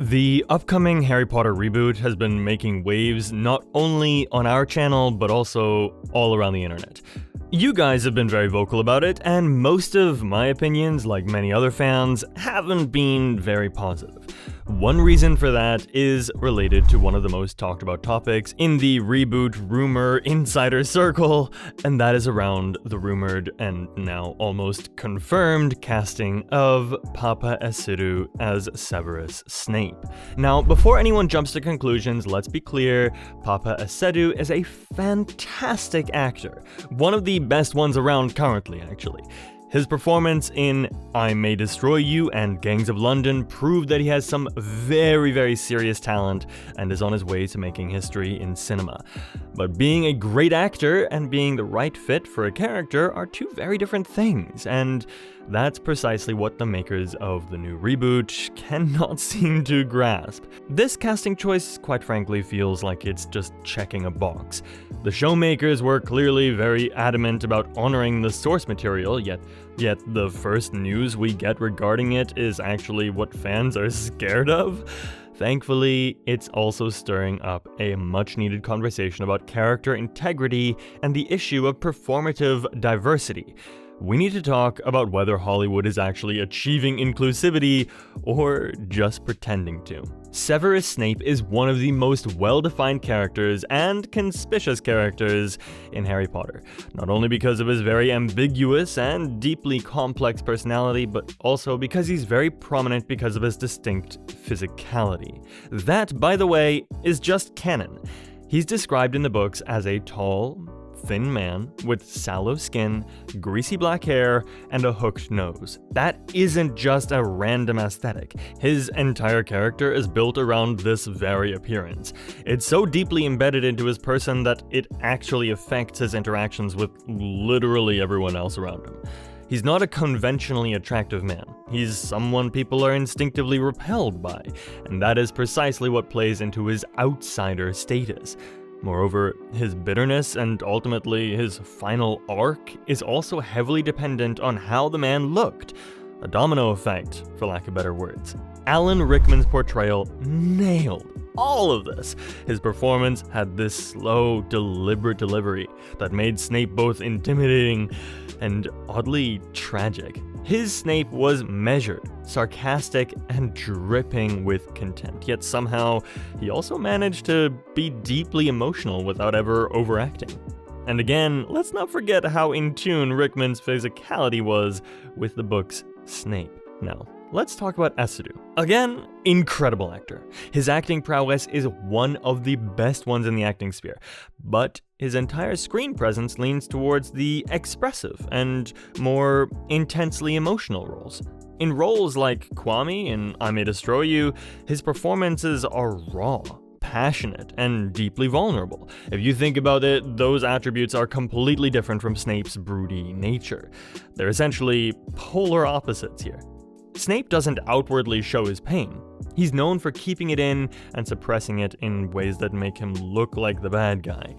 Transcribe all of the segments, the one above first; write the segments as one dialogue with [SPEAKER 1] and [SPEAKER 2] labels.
[SPEAKER 1] The upcoming Harry Potter reboot has been making waves not only on our channel, but also all around the internet. You guys have been very vocal about it, and most of my opinions, like many other fans, haven't been very positive. One reason for that is related to one of the most talked about topics in the reboot rumor insider circle, and that is around the rumored and now almost confirmed casting of Paapa Essiedu as Severus Snape. Now, before anyone jumps to conclusions, let's be clear, Paapa Essiedu is a fantastic actor. One of the best ones around currently, actually. His performance in I May Destroy You and Gangs of London proved that he has some very serious talent and is on his way to making history in cinema. But being a great actor and being the right fit for a character are two very different things, and that's precisely what the makers of the new reboot cannot seem to grasp. This casting choice, quite frankly, feels like it's just checking a box. The showmakers were clearly very adamant about honoring the source material, yet the first news we get regarding it is actually what fans are scared of. Thankfully, it's also stirring up a much-needed conversation about character integrity and the issue of performative diversity. We need to talk about whether Hollywood is actually achieving inclusivity or just pretending to. Severus Snape is one of the most well-defined characters and conspicuous characters in Harry Potter, not only because of his very ambiguous and deeply complex personality, but also because he's very prominent because of his distinct physicality. That, by the way, is just canon. He's described in the books as a tall, thin man with sallow skin, greasy black hair, and a hooked nose. That isn't just a random aesthetic. His entire character is built around this very appearance. It's so deeply embedded into his person that it actually affects his interactions with literally everyone else around him. He's not a conventionally attractive man. He's someone people are instinctively repelled by, and that is precisely what plays into his outsider status. Moreover, his bitterness and ultimately his final arc is also heavily dependent on how the man looked. A domino effect, for lack of better words. Alan Rickman's portrayal nailed all of this. His performance had this slow, deliberate delivery that made Snape both intimidating and oddly tragic. His Snape was measured, sarcastic, and dripping with contempt, yet somehow he also managed to be deeply emotional without ever overacting. And again, let's not forget how in tune Rickman's physicality was with the book's Snape. Now, let's talk about Essiedu. Again, incredible actor. His acting prowess is one of the best ones in the acting sphere, but his entire screen presence leans towards the expressive and more intensely emotional roles. In roles like Kwame in I May Destroy You, his performances are raw, passionate, and deeply vulnerable. If you think about it, those attributes are completely different from Snape's broody nature. They're essentially polar opposites here. Snape doesn't outwardly show his pain. He's known for keeping it in and suppressing it in ways that make him look like the bad guy.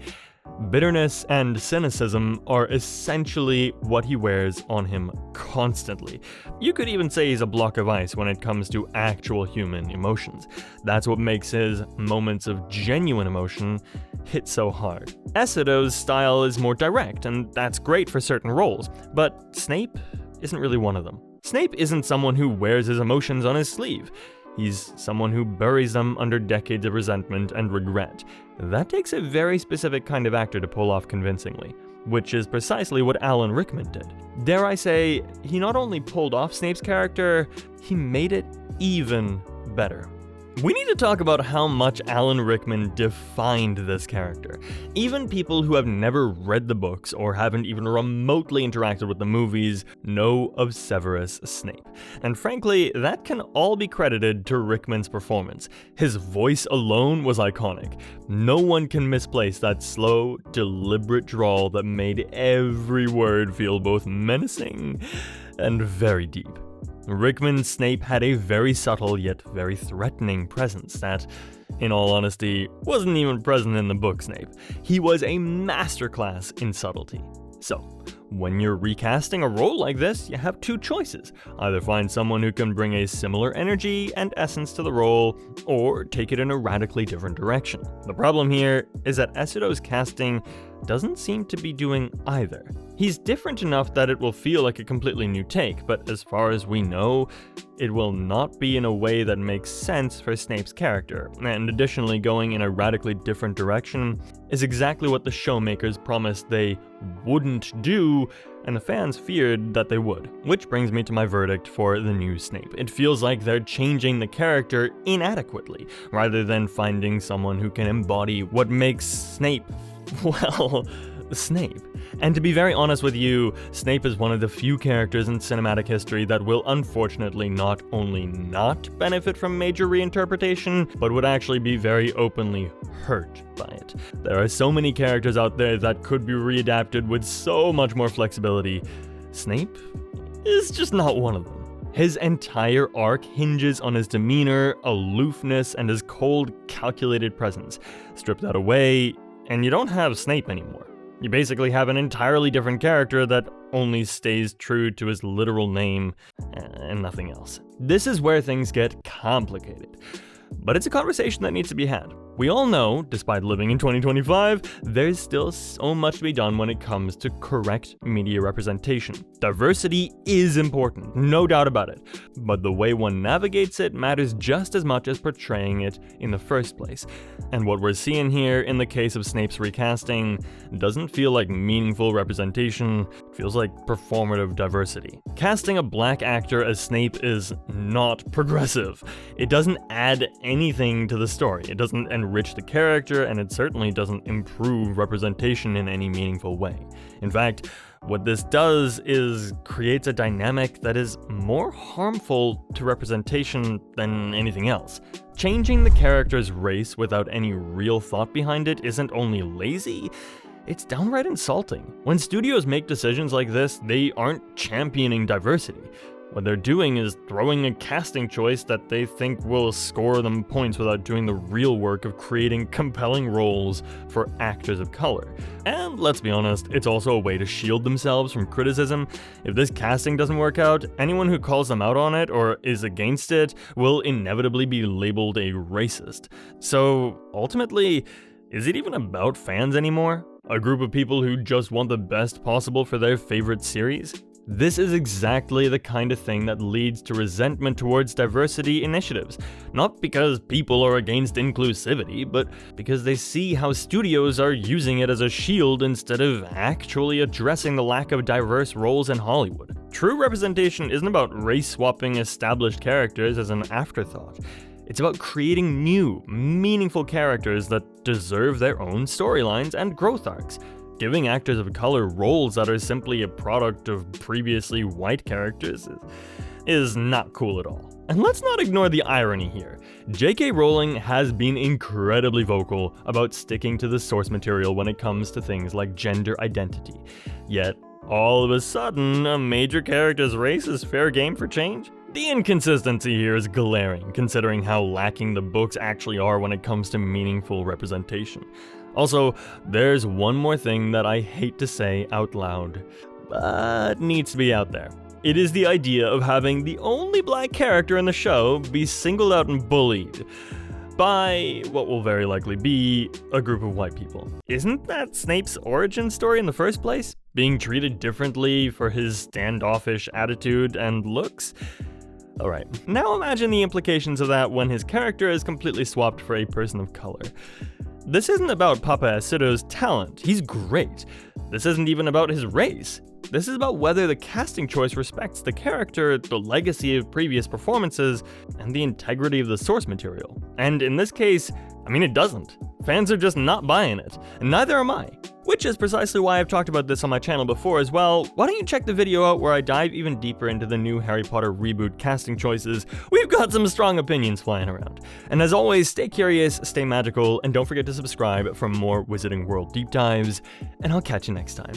[SPEAKER 1] Bitterness and cynicism are essentially what he wears on him constantly. You could even say he's a block of ice when it comes to actual human emotions. That's what makes his moments of genuine emotion hit so hard. Essiedu's style is more direct, and that's great for certain roles, but Snape isn't really one of them. Snape isn't someone who wears his emotions on his sleeve. He's someone who buries them under decades of resentment and regret. That takes a very specific kind of actor to pull off convincingly, which is precisely what Alan Rickman did. Dare I say, he not only pulled off Snape's character, he made it even better. We need to talk about how much Alan Rickman defined this character. Even people who have never read the books or haven't even remotely interacted with the movies know of Severus Snape. And frankly, that can all be credited to Rickman's performance. His voice alone was iconic. No one can misplace that slow, deliberate drawl that made every word feel both menacing and very deep. Rickman's Snape had a very subtle yet very threatening presence that, in all honesty, wasn't even present in the book Snape. He was a masterclass in subtlety. So, When you're recasting a role like this, you have two choices. Either find someone who can bring a similar energy and essence to the role, or take it in a radically different direction. The problem here is that Essiedu's casting doesn't seem to be doing either. He's different enough that it will feel like a completely new take, but as far as we know, it will not be in a way that makes sense for Snape's character, and additionally going in a radically different direction is exactly what the showmakers promised they wouldn't do, and the fans feared that they would. Which brings me to my verdict for the new Snape. It feels like they're changing the character inadequately, rather than finding someone who can embody what makes Snape, well, Snape. And to be very honest with you, Snape is one of the few characters in cinematic history that will unfortunately not only not benefit from major reinterpretation, but would actually be very openly hurt by it. There are so many characters out there that could be readapted with so much more flexibility. Snape is just not one of them. His entire arc hinges on his demeanor, aloofness, and his cold, calculated presence. Strip that away, and you don't have Snape anymore. You basically have an entirely different character that only stays true to his literal name and nothing else. This is where things get complicated. But it's a conversation that needs to be had. We all know, despite living in 2025, there's still so much to be done when it comes to correct media representation. Diversity is important, no doubt about it, but the way one navigates it matters just as much as portraying it in the first place. And what we're seeing here in the case of Snape's recasting doesn't feel like meaningful representation, it feels like performative diversity. Casting a black actor as Snape is not progressive. It doesn't add anything to the story. It doesn't enrich the character, and it certainly doesn't improve representation in any meaningful way. In fact, what this does is creates a dynamic that is more harmful to representation than anything else. Changing the character's race without any real thought behind it isn't only lazy, it's downright insulting. When studios make decisions like this, they aren't championing diversity. What they're doing is throwing a casting choice that they think will score them points without doing the real work of creating compelling roles for actors of color. And let's be honest, it's also a way to shield themselves from criticism. If this casting doesn't work out, anyone who calls them out on it or is against it will inevitably be labeled a racist. So ultimately, is it even about fans anymore? A group of people who just want the best possible for their favorite series? This is exactly the kind of thing that leads to resentment towards diversity initiatives. Not because people are against inclusivity, but because they see how studios are using it as a shield instead of actually addressing the lack of diverse roles in Hollywood. True representation isn't about race-swapping established characters as an afterthought. It's about creating new, meaningful characters that deserve their own storylines and growth arcs. Giving actors of color roles that are simply a product of previously white characters is not cool at all. And let's not ignore the irony here. J.K. Rowling has been incredibly vocal about sticking to the source material when it comes to things like gender identity. Yet, all of a sudden, a major character's race is fair game for change? The inconsistency here is glaring, considering how lacking the books actually are when it comes to meaningful representation. Also, there's one more thing that I hate to say out loud, but needs to be out there. It is the idea of having the only black character in the show be singled out and bullied by what will very likely be a group of white people. Isn't that Snape's origin story in the first place? Being treated differently for his standoffish attitude and looks? Alright, now imagine the implications of that when his character is completely swapped for a person of color. This isn't about Paapa Essiedu's talent, he's great. This isn't even about his race. This is about whether the casting choice respects the character, the legacy of previous performances, and the integrity of the source material. And in this case, it doesn't. Fans are just not buying it, and neither am I. Which is precisely why I've talked about this on my channel before as well. Why don't you check the video out where I dive even deeper into the new Harry Potter reboot casting choices? We've got some strong opinions flying around. And as always, stay curious, stay magical, and don't forget to subscribe for more Wizarding World deep dives, and I'll catch you next time.